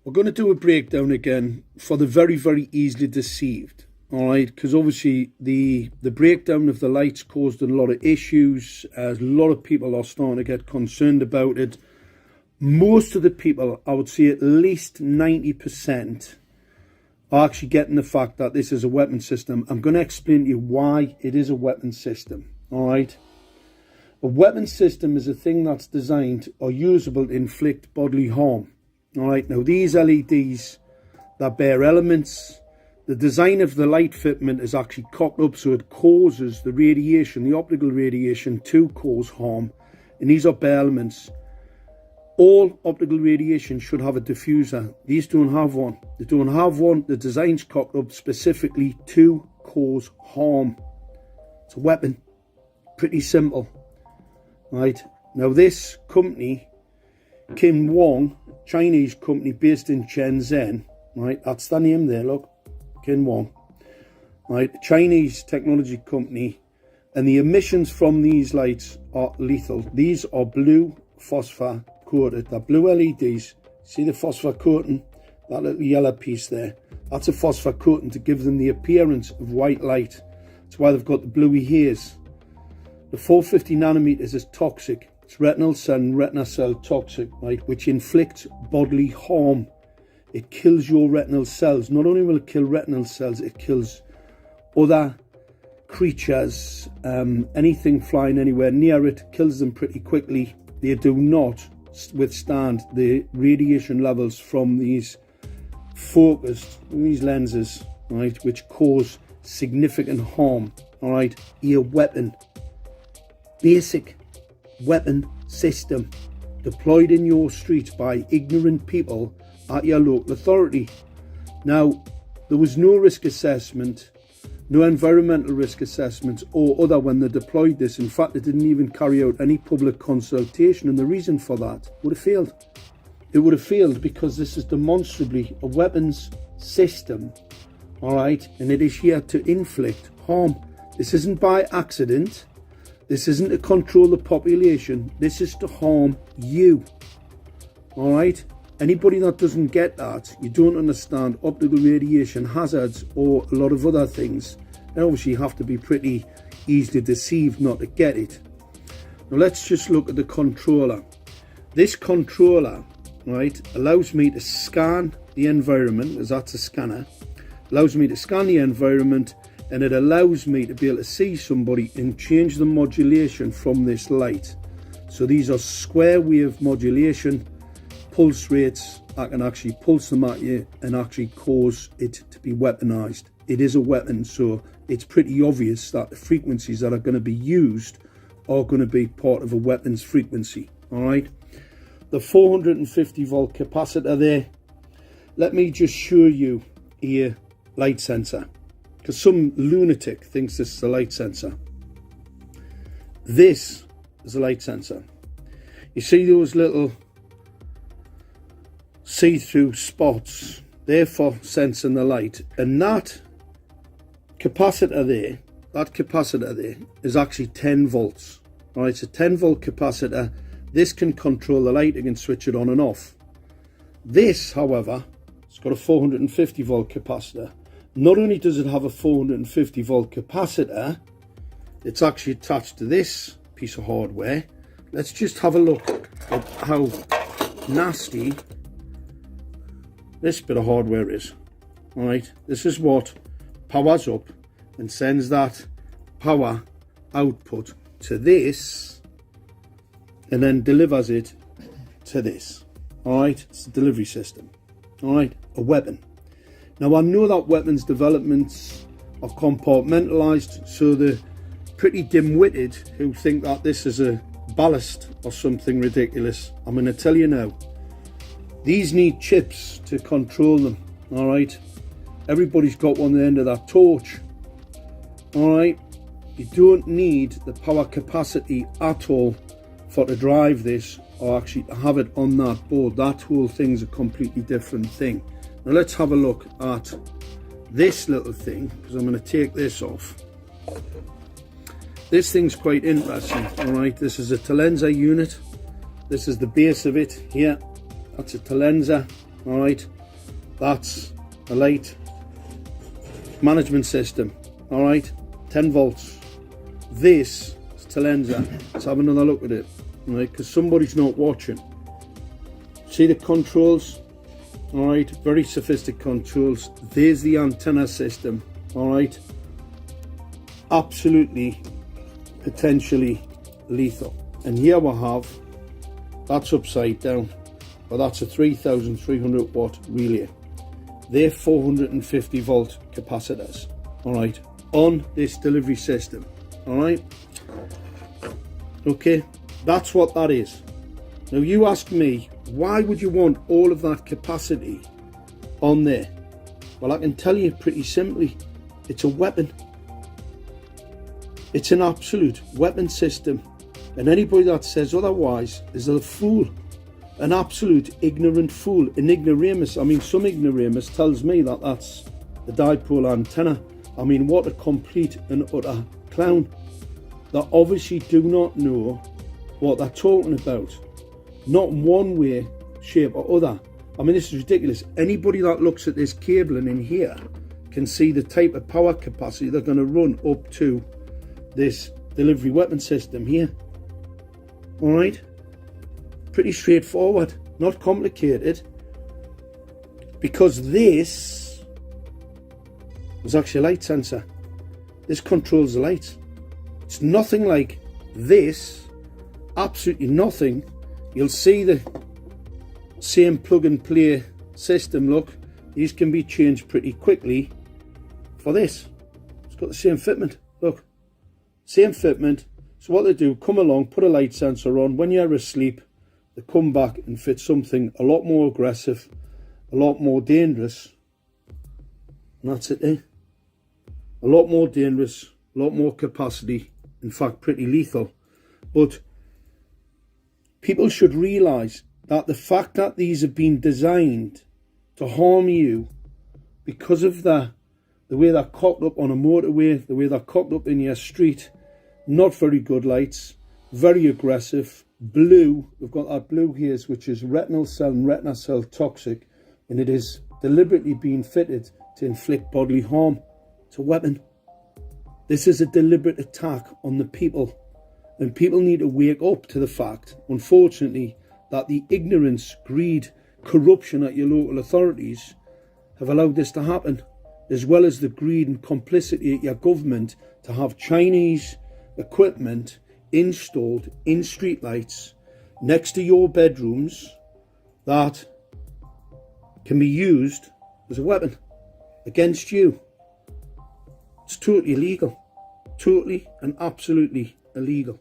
We're going to do a breakdown again for the very, very easily deceived. All right, because obviously the breakdown of the lights caused a lot of issues. A lot of people are starting to get concerned about it. Most of the people, I would say at least 90%, are actually getting the fact that this is a weapon system. I'm going to explain to you why it is a weapon system. All right. A weapon system is a thing that's designed or usable to inflict bodily harm. All right. Now, these LEDs that bear elements, the design of the light fitment is actually cocked up so it causes the radiation, the optical radiation, to cause harm. And these are bare elements. All optical radiation should have a diffuser. These don't have one. They don't have one. The design's cocked up specifically to cause harm. It's a weapon. Pretty simple. Right. Now this company, Kim Wong, Chinese company based in Shenzhen. Right. That's the name there, look. Kim Wong. Right. Chinese technology company. And the emissions from these lights are lethal. These are blue phosphor coated. They're blue LEDs. See the phosphor coating? That little yellow piece there. That's a phosphor coating to give them the appearance of white light. That's why they've got the bluey haze. The 450 nanometers is toxic. It's retinal cell and retina cell toxic, right? Which inflicts bodily harm. It kills your retinal cells. Not only will it kill retinal cells, it kills other creatures. Anything flying anywhere near it kills them pretty quickly. They do not withstand the radiation levels from these these lenses, right, which cause significant harm. All right, a weapon, basic weapon system deployed in your streets by ignorant people at your local authority. Now, there was no risk assessment, no environmental risk assessments or other when they deployed this. In fact, they didn't even carry out any public consultation, and the reason for that would have failed. It would have failed because this is demonstrably a weapons system, all right, and it is here to inflict harm. This isn't by accident. This isn't to control the population. This is to harm you, all right? Anybody that doesn't get that, you don't understand optical radiation hazards or a lot of other things, and obviously you have to be pretty easily deceived not to get it. Now let's just look at the controller. This controller, right, allows me to scan the environment, as that's a scanner, allows me to scan the environment, and it allows me to be able to see somebody and change the modulation from this light. So these are square wave modulation pulse rates. I can actually pulse them at you and actually cause it to be weaponized. It is a weapon, so it's pretty obvious that the frequencies that are going to be used are going to be part of a weapons frequency. All right, the 450 volt capacitor there. Let me just show you a light sensor, because some lunatic thinks this is a light sensor. This is a light sensor. You see those little see-through spots? They're for sensing the light, and that capacitor there is actually 10 volts. All right, it's a 10 volt capacitor. This can control the light. You can switch it on and off. This, however, it's got a 450 volt capacitor. Not only does it have a 450 volt capacitor, it's actually attached to this piece of hardware. Let's just have a look at how nasty this bit of hardware is. All right, this is what powers up and sends that power output to this and then delivers it to this. All right, it's the delivery system. All right, a weapon. Now, I know that weapons developments are compartmentalized, so the pretty dim-witted who think that this is a ballast or something ridiculous, I'm going to tell you now, these need chips to control them. All right, everybody's got one at the end of that torch. All right, you don't need the power capacity at all for to drive this or actually to have it on that board. That whole thing's a completely different thing. Now let's have a look at this little thing, because I'm going to take this off. This thing's quite interesting. All right, this is a Talenza unit. This is the base of it here. That's a Talenza. all right? That's a light management system, all right? 10 volts. This is Talenza. Let's have another look at it, all right? Because somebody's not watching. See the controls, all right? Very sophisticated controls. There's the antenna system, all right? Absolutely, potentially lethal. And here we have, that's upside down, but that's a 3,300 watt relay. They're 450 volt capacitors, all right, on this delivery system, all right? Okay, that's what that is. Now you ask me, why would you want all of that capacity on there? Well, I can tell you pretty simply, it's a weapon. It's an absolute weapon system. And anybody that says otherwise is a fool. An absolute ignorant fool. An ignoramus. I mean, some ignoramus tells me that that's the dipole antenna. I mean, what a complete and utter clown. They obviously do not know what they're talking about. Not in one way, shape or other. I mean, this is ridiculous. Anybody that looks at this cabling in here can see the type of power capacity they're going to run up to this delivery weapon system here. All right, pretty straightforward, not complicated, because this was actually a light sensor. This controls the lights. It's nothing like this, absolutely nothing. You'll see the same plug and play system. Look, these can be changed pretty quickly for this. It's got the same fitment, look, same fitment. So what they do, come along, put a light sensor on. When you're asleep, they come back and fit something a lot more aggressive, a lot more dangerous. And that's it, eh? A lot more dangerous, a lot more capacity. In fact, pretty lethal. But people should realise that the fact that these have been designed to harm you because of the way they're cocked up on a motorway, the way they're cocked up in your street, not very good lights, very aggressive, blue. We've got that blue here, which is retinal cell and retina cell toxic, and it is deliberately being fitted to inflict bodily harm. It's a weapon. This is a deliberate attack on the people, and people need to wake up to the fact, unfortunately, that the ignorance, greed, corruption at your local authorities have allowed this to happen, as well as the greed and complicity at your government to have Chinese equipment installed in streetlights next to your bedrooms that can be used as a weapon against you. It's totally illegal. Totally and absolutely illegal.